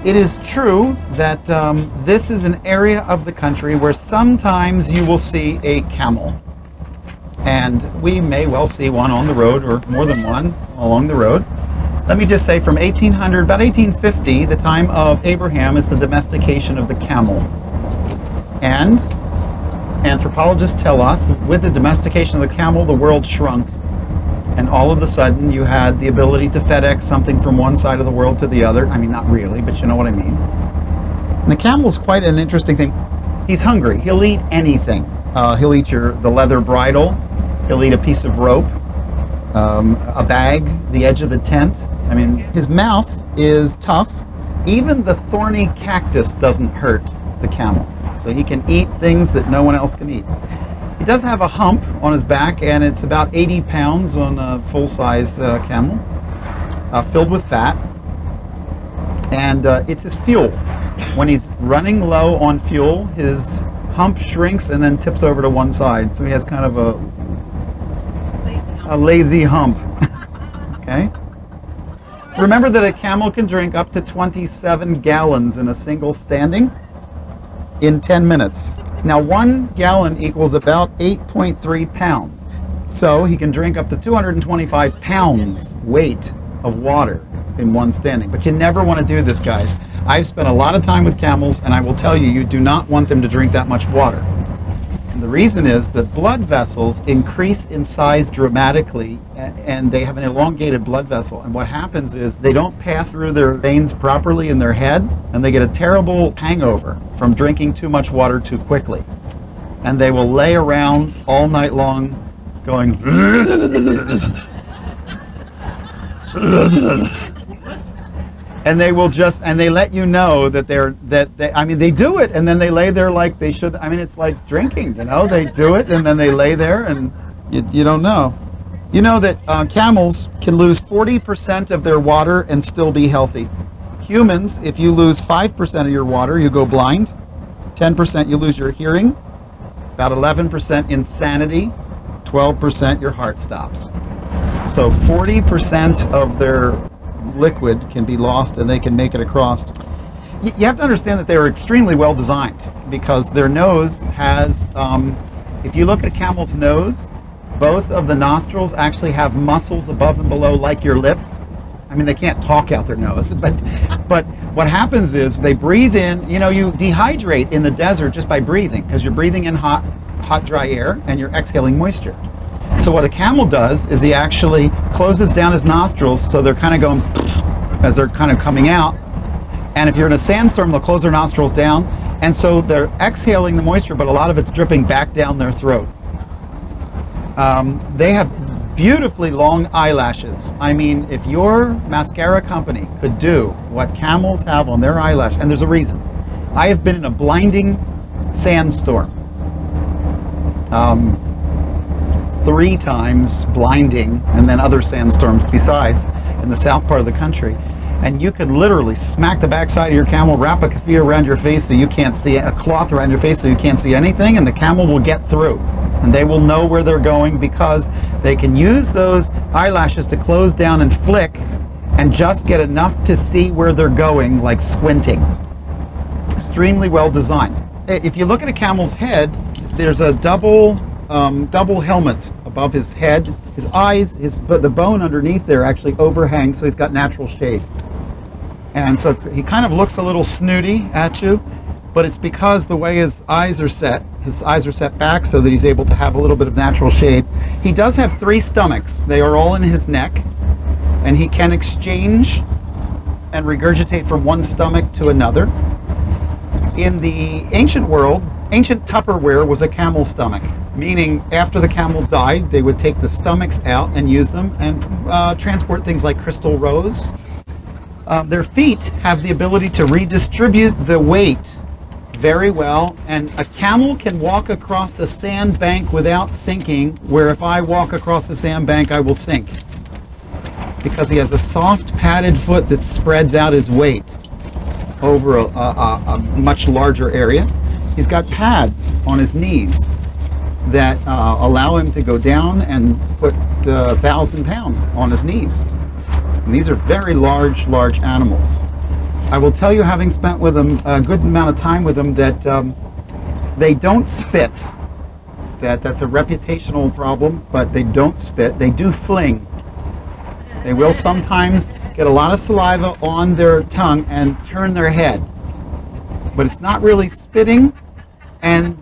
it is true that this is an area of the country where sometimes you will see a camel. And we may well see one on the road, or more than one along the road. Let me just say, from 1800, about 1850, the time of Abraham, is the domestication of the camel. And anthropologists tell us that with the domestication of the camel, the world shrunk. And all of a sudden, you had the ability to FedEx something from one side of the world to the other. I mean, not really, but you know what I mean. And the camel's quite an interesting thing. He's hungry. He'll eat anything. He'll eat the leather bridle. He'll eat a piece of rope, a bag, the edge of the tent. I mean, his mouth is tough. Even the thorny cactus doesn't hurt the camel. So he can eat things that no one else can eat. He does have a hump on his back, and it's about 80 pounds on a full-size camel, filled with fat. And it's his fuel. When he's running low on fuel, his hump shrinks and then tips over to one side. So he has kind of a lazy hump. Okay? Remember that a camel can drink up to 27 gallons in a single standing in 10 minutes. Now, 1 gallon equals about 8.3 pounds. So he can drink up to 225 pounds weight of water in one standing. But you never want to do this, guys. I've spent a lot of time with camels, and I will tell you, you do not want them to drink that much water. And the reason is that blood vessels increase in size dramatically, and they have an elongated blood vessel. And what happens is they don't pass through their veins properly in their head, and they get a terrible hangover from drinking too much water too quickly. And they will lay around all night long going and they will just, and they let you know that they do it, and then they lay there like they should. I mean, it's like drinking, you know, they do it and then they lay there, and you don't know. You know that camels can lose 40% of their water and still be healthy. Humans, if you lose 5% of your water, you go blind. 10% you lose your hearing. About 11% insanity. 12% your heart stops. So 40% of their liquid can be lost, and they can make it across. You have to understand that they are extremely well designed, because their nose has, if you look at a camel's nose, both of the nostrils actually have muscles above and below, like your lips. I mean, they can't talk out their nose, but what happens is they breathe in. You know, you dehydrate in the desert just by breathing, because you're breathing in hot, dry air, and you're exhaling moisture. So what a camel does is he actually closes down his nostrils, so they're kind of going as they're kind of coming out. And if you're in a sandstorm, they'll close their nostrils down, and so they're exhaling the moisture, but a lot of it's dripping back down their throat. They have beautifully long eyelashes. I mean, if your mascara company could do what camels have on their eyelash, and there's a reason. I have been in a blinding sandstorm. 3 times blinding, and then other sandstorms besides in the south part of the country. And you could literally smack the backside of your camel, wrap a keffiyeh around your face so you can't see, a cloth around your face so you can't see anything, and the camel will get through. And they will know where they're going, because they can use those eyelashes to close down and flick and just get enough to see where they're going, like squinting. Extremely well designed. If you look at a camel's head, there's a double helmet above his head. His eyes, the bone underneath there actually overhangs, so he's got natural shade. And so he kind of looks a little snooty at you, but it's because the way his eyes are set back so that he's able to have a little bit of natural shade. He does have 3 stomachs. They are all in his neck, and he can exchange and regurgitate from one stomach to another. In the ancient world, ancient Tupperware was a camel stomach, meaning after the camel died, they would take the stomachs out and use them and transport things like crystal rose. Their feet have the ability to redistribute the weight very well, and a camel can walk across a sandbank without sinking, where if I walk across the sandbank, I will sink, because he has a soft padded foot that spreads out his weight over a much larger area. He's got pads on his knees that allow him to go down and put 1,000 pounds on his knees. And these are very large animals. I will tell you, having spent with them a good amount of time with them, that they don't spit. That's a reputational problem, but they don't spit. They do fling. They will sometimes get a lot of saliva on their tongue and turn their head, but it's not really spitting. And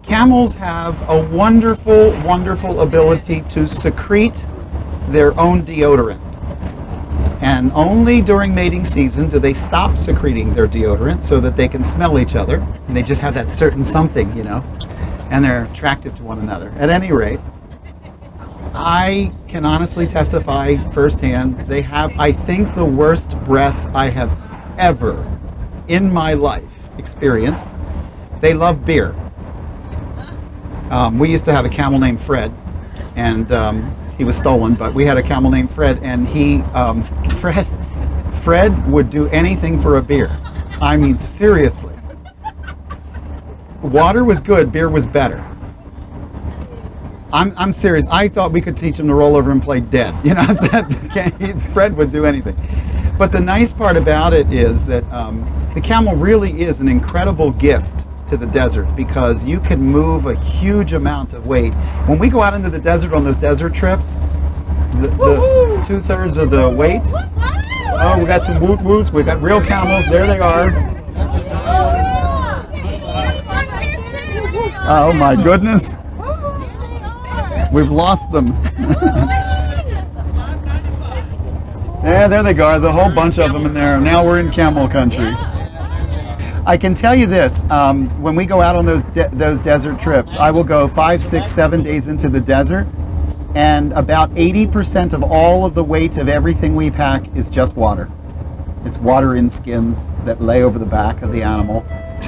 camels have a wonderful, wonderful ability to secrete their own deodorant. And only during mating season do they stop secreting their deodorant so that they can smell each other. And they just have that certain something, you know, and they're attractive to one another. At any rate, I can honestly testify firsthand, they have, I think, the worst breath I have ever in my life experienced. They love beer. We used to have a camel named Fred, and he was stolen, but we had a camel named Fred, and Fred would do anything for a beer. I mean, seriously. Water was good, beer was better. I'm serious. I thought we could teach him to roll over and play dead. You know, Fred would do anything. But the nice part about it is that the camel really is an incredible gift to the desert, because you can move a huge amount of weight. When we go out into the desert on those desert trips, the 2/3 of the weight. Oh, we got some woot woots. We got real camels. There they are. Oh my goodness. We've lost them. Yeah, there they are. The whole bunch of them in there. Now we're in camel country. I can tell you this, when we go out on those desert trips, I will go 5, 6, 7 days into the desert, and about 80% of all of the weight of everything we pack is just water. It's water in skins that lay over the back of the animal,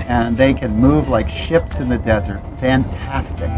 and they can move like ships in the desert. Fantastic.